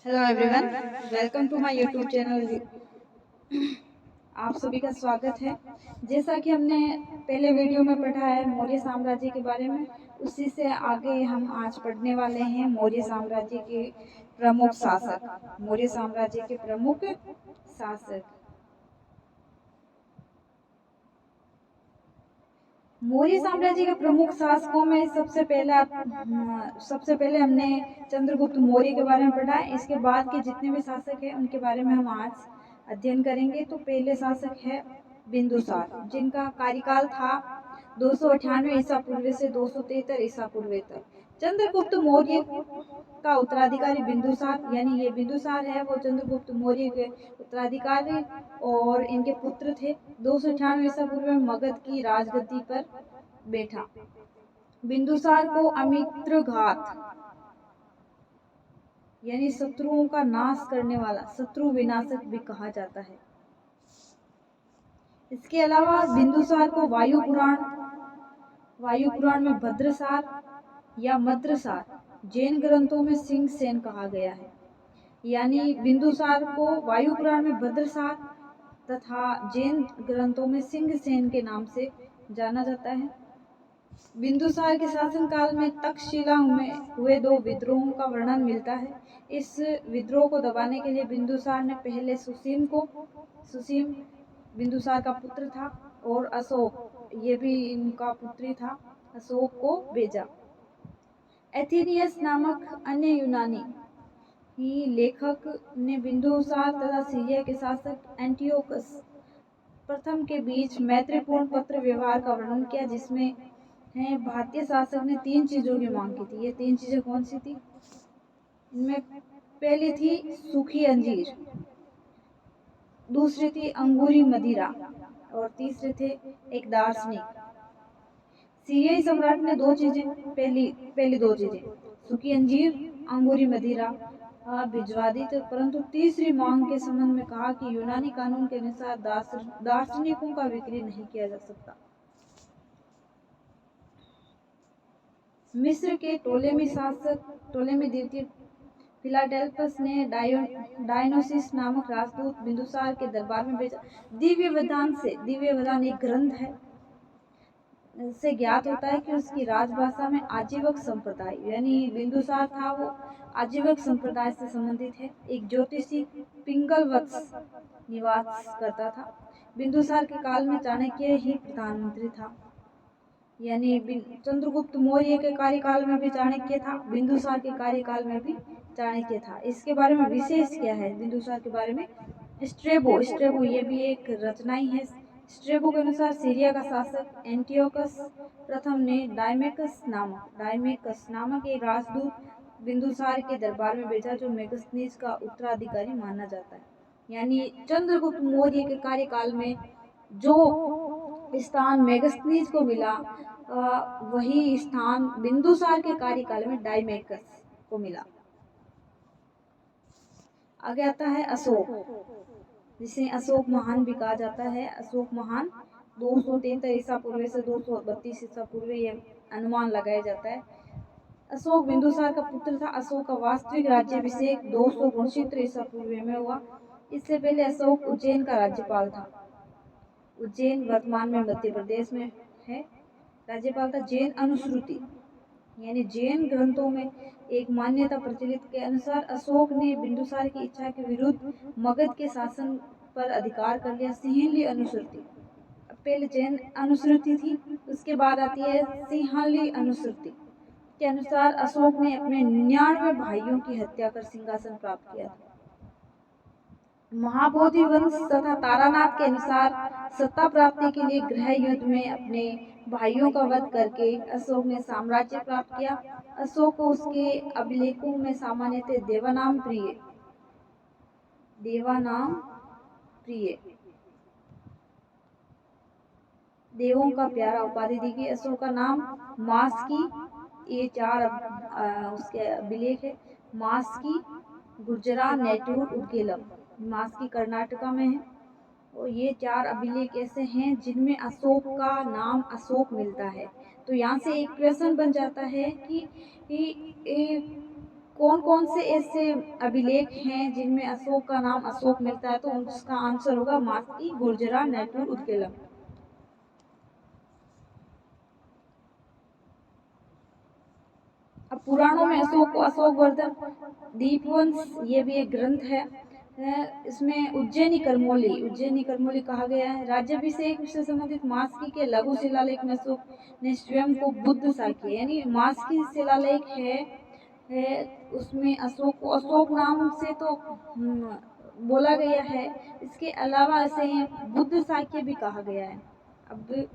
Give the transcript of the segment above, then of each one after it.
Hello everyone, welcome to my YouTube channel. आप सभी का स्वागत है। जैसा कि हमने पहले वीडियो में पढ़ा है मौर्य साम्राज्य के बारे में, उसी से आगे हम आज पढ़ने वाले हैं मौर्य साम्राज्य के प्रमुख शासक। मौर्य साम्राज्य के प्रमुख शासक। मौर्य साम्राज्य के प्रमुख शासकों में सबसे पहले हमने चंद्रगुप्त मौर्य के बारे में पढ़ा है। इसके बाद के जितने भी शासक हैं उनके बारे में हम आज अध्ययन करेंगे। तो पहले शासक है बिंदुसार, जिनका कार्यकाल था 298 ईसा पूर्व से 273 ईसा पूर्व तक। चंद्रगुप्त मौर्य का उत्तराधिकारी बिंदुसार, यानी ये बिंदुसार है वो चंद्रगुप्त मौर्य के उत्तराधिकारी और इनके पुत्र थे। 298 ईसा पूर्व में मगध की राजगद्दी पर बैठा। बिंदुसार को अमित्रघात यानी शत्रुओं का नाश करने वाला, शत्रु विनाशक भी कहा जाता है। इसके अलावा बिंदुसार को वायु पुराण में भद्रसार या मद्रसार, जैन ग्रंथों में सिंह सेन कहा गया है। यानी बिंदुसार को वायु पुराण में भद्रसार तथा जैन ग्रंथों में सिंह सेन के नाम से जाना जाता है। बिंदुसार के शासनकाल में तक्षशिला में हुए 2 विद्रोहों का वर्णन मिलता है। इस विद्रोह को दबाने के लिए बिंदुसार ने पहले सुसीम बिंदुसार का पुत्र था, और अशोक, ये भी इनका पुत्री था, अशोक को भेजा। एथेनियस नामक अन्य यूनानी ही लेखक ने बिंदुसार तथा सीरिया के शासक एंटियोकस प्रथम के बीच मैत्रीपूर्ण पत्र व्यवहार का वर्णन किया, जिसमें भारतीय शासक ने 3 चीजों की मांग की थी। ये 3 चीजें कौन सी थी? इनमें पहली थी सूखी अंजीर, दूसरी थी अंगूरी मदिरा, और तीसरे थे एक दार्शनिक। सीरियाई सम्राट ने 2 चीजें, पहली 2 चीजें सूखी अंजीर, अंगूरी मदिरा भिजवा दी थी, परंतु तीसरी मांग के संबंध में कहा कि यूनानी कानून के अनुसार दार्शनिकों का बिक्री नहीं किया जा सकता। मिस्र के टोलेमी शासक टोलेमी द्वितीय फिलाडेल्फस ने डायोनिसिस नामक राजदूत बिंदुसार के दरबार में भेजा। दिव्य वदान एक ग्रंथ है, से ज्ञात होता है कि उसकी राजभाषा में आजीवक संप्रदाय, यानी बिंदुसार था वो आजीवक संप्रदाय से संबंधित है। एक ज्योतिषी पिंगलवत्स निवास करता था। बिंदुसार के काल में चाणक्य ही प्रधानमंत्री था, यानी चंद्रगुप्त मौर्य के कार्यकाल में भी चाणक्य था, बिंदुसार के कार्यकाल में भी चाणक्य था। इसके बारे में विशेष क्या है बिंदुसार के बारे में? स्ट्रेबो ये भी एक रचना ही है। स्ट्रेबो के अनुसार सीरिया का शासक एंटियोकस प्रथम ने डायमेकस नामक एक राजदूत बिंदुसार के दरबार में भेजा, जो मेगस्थनीज का उत्तराधिकारी माना जाता है। यानी चंद्रगुप्त मौर्य के कार्यकाल में जो स्थान मेगस्थनीज को मिला, वही स्थान बिंदुसार के कार्यकाल में डायमेकस को मिला। आगे आता है अशोक, जिसे अशोक महान भी कहा जाता है। अशोक महान 273 ईसा पूर्व से 232 ईसा पूर्व ये अनुमान लगाया जाता है। अशोक बिंदुसार का पुत्र था। अशोक का वास्तविक राज्याभिषेक 269 ईसा पूर्व में हुआ। इससे पहले अशोक उज्जैन का राज्यपाल था। उज्जैन वर्तमान में मध्य प्रदेश में है। राज्यपाल था। जैन अनुश्रुति यानी जैन ग्रंथों में एक मान्यता प्रचलित के अनुसार अशोक ने बिंदुसार की इच्छा के विरुद्ध मगध के शासन पर अधिकार कर लिया। सिंहली अनुश्रुति, पहले जैन अनुश्रुति थी, उसके बाद आती है सिंहली अनुश्रुति के अनुसार अशोक ने अपने 99 भाइयों की हत्या कर सिंहासन प्राप्त किया था। महाबोधि वंश तथा तारानाथ के अनुसार सत्ता प्राप्ति के लिए गृह युद्ध में अपने भाइयों का वध करके अशोक ने साम्राज्य प्राप्त किया। अशोक को उसके अभिलेखों में सामान्यतः देवानाम प्रिय देवों का प्यारा उपाधि दी गई। अशोक का नाम मास्की, ये 4 उसके अभिलेख है। मास्की, गुर्जरा, नेटूर, उदगेलम। मास्की कर्नाटका में है, और ये 4 अभिलेख ऐसे हैं जिनमें अशोक का नाम अशोक मिलता है। तो यहाँ से एक प्रश्न बन जाता है कि कौन कौन से ऐसे अभिलेख हैं जिनमें अशोक का नाम अशोक मिलता है? तो उसका आंसर होगा मास्की, गुर्जरा, नेटूर, उदकेलम। अब पुराणों में अशोक को अशोकवर्धन, दीपवंश, ये भी एक ग्रंथ है। इसमें उज्जैनी करमोली कहा गया है। राज्याभिषेक से संबंधित मास्की के लघु शिलालेख में अशोक ने स्वयं को बुद्ध सा किया, यानी मास्की शिलालेख है उसमें अशोक को अशोक नाम से तो बोला गया है। इसके अलावा इसे बुद्ध साक्य भी कहा गया है। अब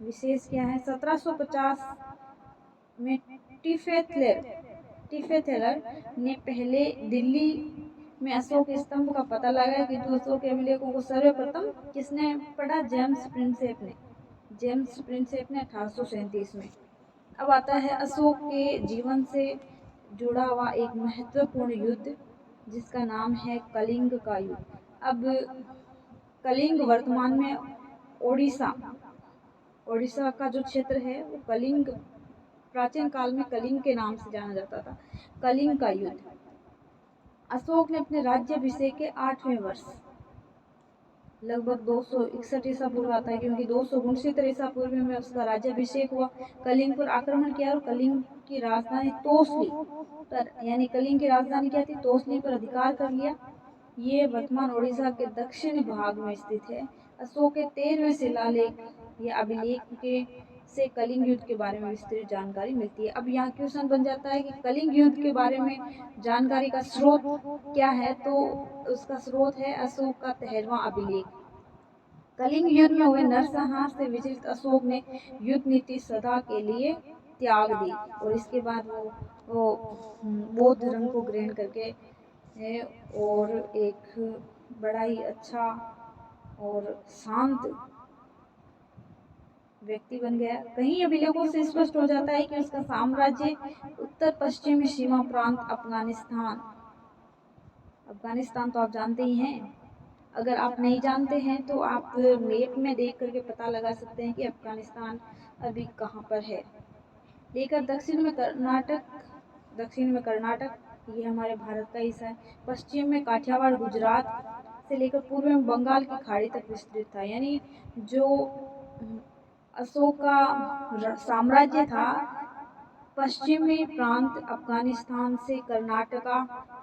विशेष क्या है? 1750 में टिफेथेलर ने पहले दिल्ली में अशोक स्तंभ का पता लगाया, किंतु अशोक के अभिलेखों को सर्वप्रथम किसने पढ़ा? जेम्स प्रिंसेप ने 1837 में। अब आता है अशोक के जीवन से जुड़ा हुआ एक महत्वपूर्ण युद्ध जिसका नाम है कलिंग का युद्ध। अब कलिंग वर्तमान में ओडिशा का जो क्षेत्र है वो कलिंग, प्राचीन काल में कलिंग के नाम से जाना जाता था। कलिंग का युद्ध। अशोक ने अपने राज्याभिषेक के 8वें वर्ष, लगभग 261 ईसा पूर्व आता है, क्योंकि 269 ईसा पूर्व में उसका राज्याभिषेक हुआ। कलिंग पर आक्रमण किया और कलिंग की राजधानी तोसली पर, यानी कलिंग की राजधानी क्या थी? तोसली पर अधिकार कर लिया। ये वर्तमान ओडिशा के दक्षिणी भाग में स्थित है। अशोक के 13वें शिलालेख या अभिलेख के से कलिंग युद्ध के बारे में विस्तृत जानकारी मिलती है। अब यहाँ क्वेश्चन बन जाता है कि कलिंग युद्ध के बारे में जानकारी का स्रोत क्या है? तो उसका स्रोत है अशोक का 13वां अभिलेख। कलिंग युद्ध में हुए नरसंहार से विचलित अशोक ने युद्ध नीति सदा के लिए त्याग दी और इसके बाद वो बौद्ध धर्म को ग्रहण करके और एक बड़ा ही अच्छा और शांत व्यक्ति बन गया। कहीं अभिलेखों से स्पष्ट हो जाता है कि उसका साम्राज्य उत्तर पश्चिमी सीमा प्रांत अफगानिस्तान तो आप जानते ही हैं। अगर आप नहीं जानते हैं तो आप मैप में देख करके पता लगा सकते हैं कि अफगानिस्तान अभी कहाँ पर है। लेकर दक्षिण में कर्नाटक, ये हमारे भारत का हिस्सा है। पश्चिम में काठियावाड़ गुजरात से लेकर पूर्व में बंगाल की खाड़ी तक विस्तृत था। यानी जो अशोक का साम्राज्य था, पश्चिमी प्रांत अफगानिस्तान से कर्नाटका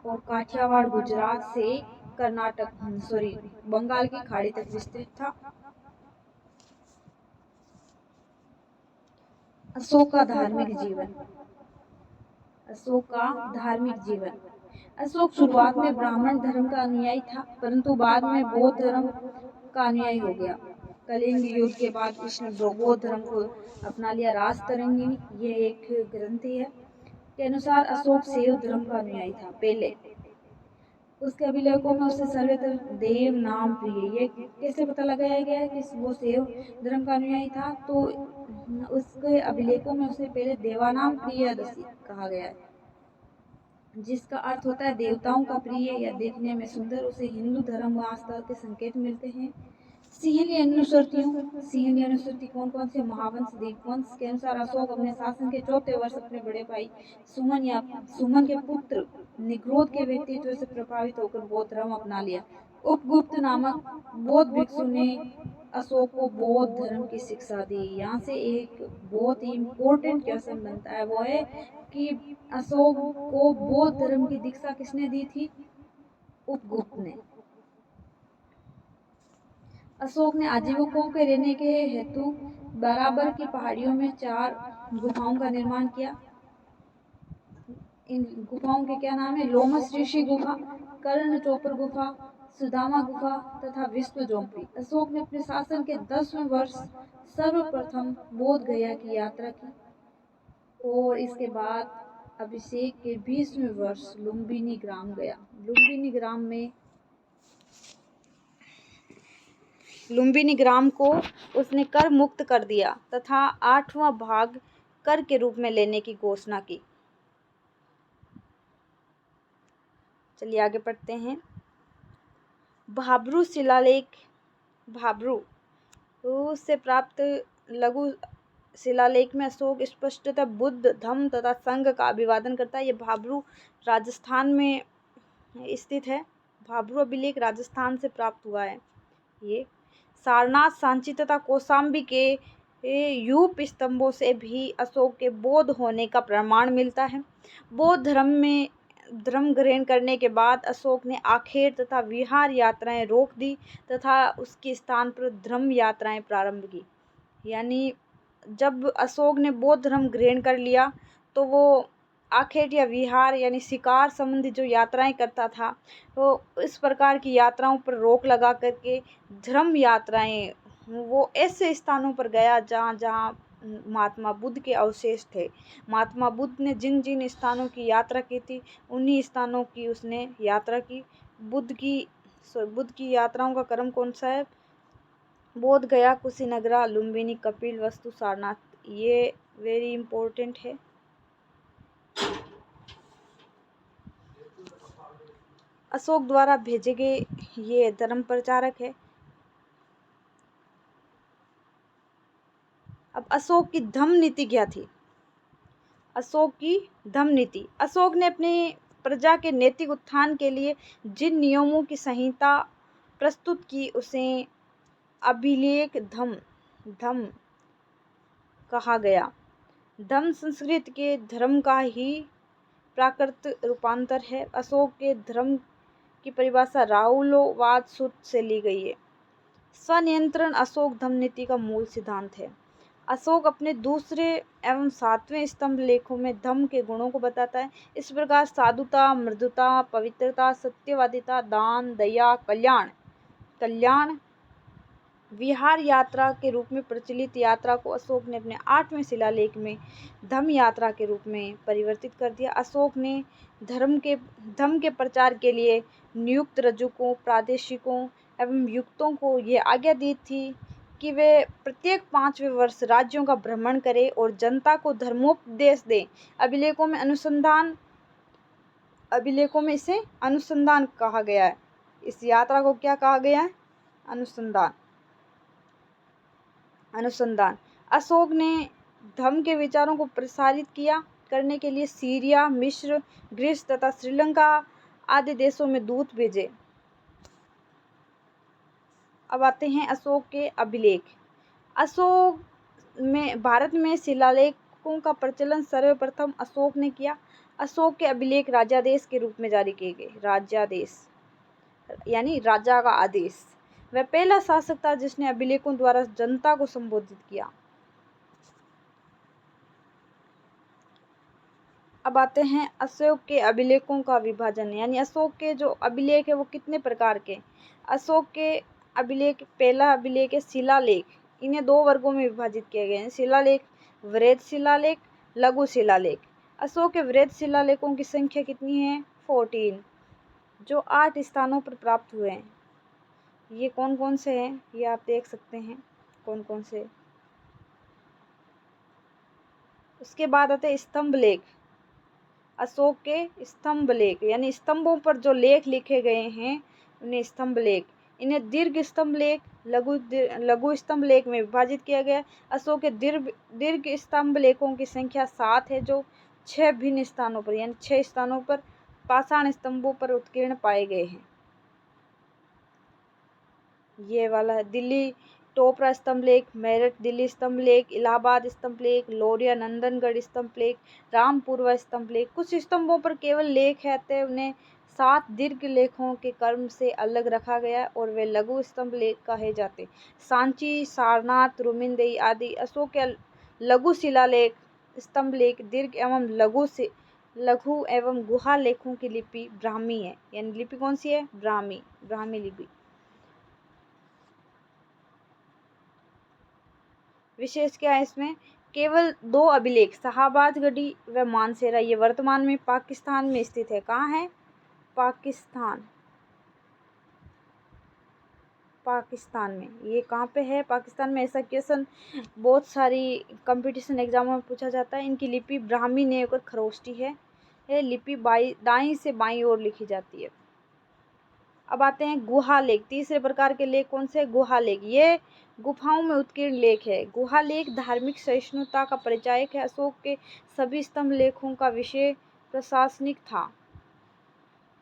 और काठियावाड़ गुजरात से बंगाल की खाड़ी तक विस्तृत था। अशोक का धार्मिक जीवन। अशोक शुरुआत में ब्राह्मण धर्म का अनुयायी था, परंतु बाद में बौद्ध धर्म का अनुयायी हो गया। कलिंग युद्ध के बाद इसने बौद्ध धर्म को अपना लिया। राजतरंगिणी, ये एक ग्रंथि है, के अनुसार अशोक शैव धर्म का अनुयायी था पहले। उसके अभिलेखों में उसे सर्वत्र देव नाम प्रिय, ये कैसे पता लगाया गया है कि वो शैव धर्म का अनुयायी था? तो उसके अभिलेखों में उसे पहले देवानाम प्रियदर्शी कहा गया है, जिसका अर्थ होता है देवताओं का प्रिय या देखने में सुंदर। उसे हिंदू धर्म व आस्था के संकेत मिलते हैं। सिंहली अनुसूची कौन कौन से? महावंश, दीपवंश के अनुसार अशोक अपने शासन के 4थे वर्ष अपने बड़े भाई सुमन के पुत्र निग्रोध के व्यक्तित्व से प्रभावित होकर बौद्ध धर्म अपना लिया। उपगुप्त नामक बौद्ध भिक्षु ने अशोक को बौद्ध धर्म की शिक्षा दी। यहाँ से एक बहुत ही इम्पोर्टेंट क्वेश्चन बनता है, वो है कि अशोक को बौद्ध धर्म की दीक्षा किसने दी थी? उपगुप्त ने। अशोक ने आजीविकों के रहने के हेतु बराबर की पहाड़ियों में 4 गुफाओं का निर्माण किया। इन गुफाओं के क्या नाम है? लोमस ऋषि गुफा, कर्ण चोपर गुफा, सुदामा गुफा तथा विश्व झोंपड़ी। अशोक ने अपने शासन के 10वें वर्ष सर्वप्रथम बोध गया की यात्रा की और इसके बाद अभिषेक के 20वें वर्ष लुम्बिनी ग्राम गया। लुम्बिनी ग्राम को उसने कर मुक्त कर दिया तथा 8वां भाग कर के रूप में लेने की घोषणा की। चलिए आगे पढ़ते हैं। भाब्रू से प्राप्त लघु शिलालेख में अशोक स्पष्टतः बुद्ध, धम्म तथा संघ का अभिवादन करता है। ये भाब्रू राजस्थान में स्थित है। भाब्रू अभिलेख राजस्थान से प्राप्त हुआ है। ये सारनाथ, सांची तथा कौशाम्बी के यूप स्तंभों से भी अशोक के बौद्ध होने का प्रमाण मिलता है। बौद्ध धर्म ग्रहण करने के बाद अशोक ने आखेट तथा विहार यात्राएं रोक दी तथा उसके स्थान पर धर्म यात्राएं प्रारंभ की। यानी जब अशोक ने बौद्ध धर्म ग्रहण कर लिया तो वो आखेट या विहार यानी शिकार संबंधी जो यात्राएं करता था, तो इस प्रकार की यात्राओं पर रोक लगा करके धर्म यात्राएं वो ऐसे स्थानों पर गया जहाँ जहाँ महात्मा बुद्ध के अवशेष थे। महात्मा बुद्ध ने जिन जिन स्थानों की यात्रा की थी उन्हीं स्थानों की उसने यात्रा की। बुद्ध की यात्राओं का क्रम कौन सा है? बोध गया, कुशीनगरा, लुम्बिनी, कपिल वस्तु, सारनाथ। ये वेरी इंपॉर्टेंट है। अशोक द्वारा भेजे गए ये धर्म प्रचारक है। अब अशोक की धम्म नीति क्या थी? अशोक की धम्म नीति, अशोक ने अपनी प्रजा के नैतिक उत्थान के लिए जिन नियमों की संहिता प्रस्तुत की उसे अभिलेख धम्म कहा गया। धम्म संस्कृत के धर्म का ही प्राकृत रूपांतर है। अशोक के धर्म की परिभाषा राहुलोवाद सूत्र से ली गई है। स्वनियंत्रण अशोक धम्म नीति का मूल सिद्धांत है। अशोक अपने दूसरे एवं 7वें स्तंभ लेखों में धम्म के गुणों को बताता है। इस प्रकार साधुता, मृदुता, पवित्रता, सत्यवादिता, दान, दया, कल्याण विहार यात्रा के रूप में प्रचलित यात्रा को अशोक ने अपने 8वें शिलालेख में धम्म यात्रा के रूप में परिवर्तित कर दिया। अशोक ने धम्म के प्रचार के लिए नियुक्त रजुकों, प्रादेशिकों एवं युक्तों को ये आज्ञा दी थी कि वे प्रत्येक 5वें वर्ष राज्यों का भ्रमण करें और जनता को धर्मोपदेश दें। अभिलेखों में इसे अनुसंधान कहा गया है। इस यात्रा को क्या कहा गया है? अनुसंधान। अशोक ने धम्म के विचारों को प्रसारित करने के लिए सीरिया, मिस्र, ग्रीस तथा श्रीलंका आदि देशों में दूत भेजे। अब आते हैं अशोक के अभिलेख। भारत में शिलालेखों का प्रचलन सर्वप्रथम अशोक ने किया। अशोक के अभिलेख राजादेश के रूप में जारी किए गए। राजादेश यानी राजा का आदेश। वह पहला शासक था जिसने अभिलेखों द्वारा जनता को संबोधित किया। अब आते हैं अशोक के अभिलेखों का विभाजन, यानी अशोक के जो अभिलेख है वो कितने प्रकार के। अशोक के अभिलेख, पहला अभिलेख है शिलालेख। इन्हें 2 वर्गों में विभाजित किया गया है। शिलालेख, वृहद शिलालेख, लघु शिलालेख। अशोक के वृहद शिलालेखों की संख्या कितनी है? 14, जो 8 स्थानों पर प्राप्त हुए हैं। ये कौन कौन से हैं ये आप देख सकते हैं कौन कौन से। उसके बाद आते हैं स्तंभ लेख। अशोक के स्तंभ लेख यानी स्तंभों पर जो लेख लिखे गए हैं उन्हें स्तंभ लेख। इन्हें दीर्घ स्तंभ लेख, लघु स्तंभ लेख में विभाजित किया गया। अशोक के दीर्घ स्तंभ लेखों की संख्या 7 है, जो 6 भिन्न स्थानों पर यानी 6 स्थानों पर पाषाण स्तंभों पर उत्कीर्ण पाए गए हैं। ये वाला है दिल्ली टोपरा स्तंभ लेख, मेरठ दिल्ली स्तंभ लेख, इलाहाबाद स्तंभ लेख, लोरिया नंदनगढ़ स्तंभ लेख, रामपुरवा स्तंभ लेख। कुछ स्तंभों पर केवल लेख है, अतः उन्हें 7 दीर्घ लेखों के क्रम से अलग रखा गया और वे लघु स्तंभ लेख कहे जाते। सांची, सारनाथ, रुमिनदेही आदि अशोक के लघु शिलालेख, स्तंभ लेख, दीर्घ एवं लघु एवं गुहा लेखों की लिपि ब्राह्मी है। यानी लिपि कौन सी है? ब्राह्मी लिपि। विशेष क्या है इसमें? केवल 2 अभिलेख, शाहबाजगढ़ी व मानसेरा, ये वर्तमान में पाकिस्तान में स्थित है। कहाँ है? पाकिस्तान में। ये कहाँ पे है? पाकिस्तान में। ऐसा क्वेश्चन बहुत सारी कंपटीशन एग्जामों में पूछा जाता है। इनकी लिपि ब्राह्मी ने होकर खरोष्टी है। ये लिपि दाईं से बाईं ओर लिखी जाती है। अब आते हैं गुहा लेख। तीसरे प्रकार के लेख कौन से? गुहा लेख। ये गुफाओं में उत्कीर्ण लेख है। गुहा लेख धार्मिक सहिष्णुता का परिचायक है। अशोक के सभी स्तंभ लेखों का विषय प्रशासनिक था।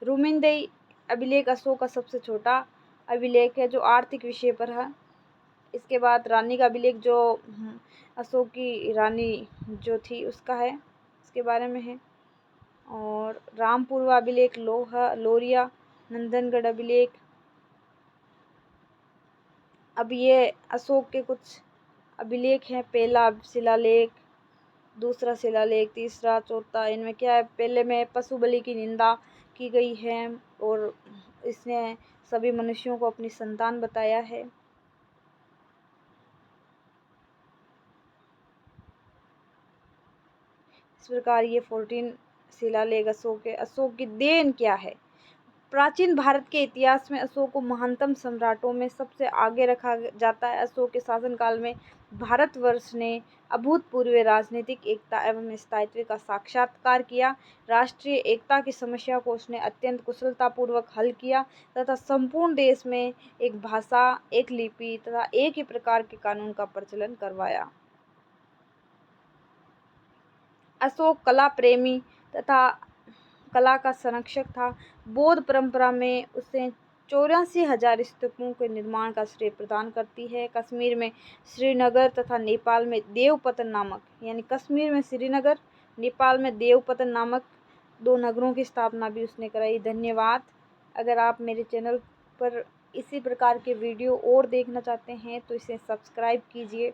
रुमिनदेई अभिलेख अशोक का सबसे छोटा अभिलेख है जो आर्थिक विषय पर है। इसके बाद रानी का अभिलेख जो अशोक की रानी जो थी उसका है, इसके बारे में है। और रामपुरवा अभिलेख, लोरिया, नंदनगढ़ अभिलेख। अब ये अशोक के कुछ अभिलेख हैं। पहला शिलालेख, दूसरा शिलालेख, तीसरा, चौथा। इनमें क्या है? पहले में पशु बलि की निंदा की गई है और इसने सभी मनुष्यों को अपनी संतान बताया है। इस प्रकार ये 14 शिलालेख अशोक है। अशोक की देन क्या है? प्राचीन भारत के इतिहास में अशोक को महानतम सम्राटों में सबसे आगे रखा जाता है। अशोक के शासनकाल में भारतवर्ष ने अभूतपूर्व राजनीतिक एकता एवं स्थायित्व का साक्षात्कार किया। राष्ट्रीय एकता की समस्या को उसने अत्यंत कुशलतापूर्वक हल किया तथा संपूर्ण देश में एक भाषा, एक लिपि तथा एक ही प्रकार के कानून का प्रचलन करवाया। अशोक कला प्रेमी तथा कला का संरक्षक था। बौद्ध परंपरा में उसे 84,000 स्तूपों के निर्माण का श्रेय प्रदान करती है। कश्मीर में श्रीनगर तथा नेपाल में देवपतन नामक, यानी कश्मीर में श्रीनगर, नेपाल में देवपतन नामक 2 नगरों की स्थापना भी उसने कराई। धन्यवाद। अगर आप मेरे चैनल पर इसी प्रकार के वीडियो और देखना चाहते हैं तो इसे सब्सक्राइब कीजिए।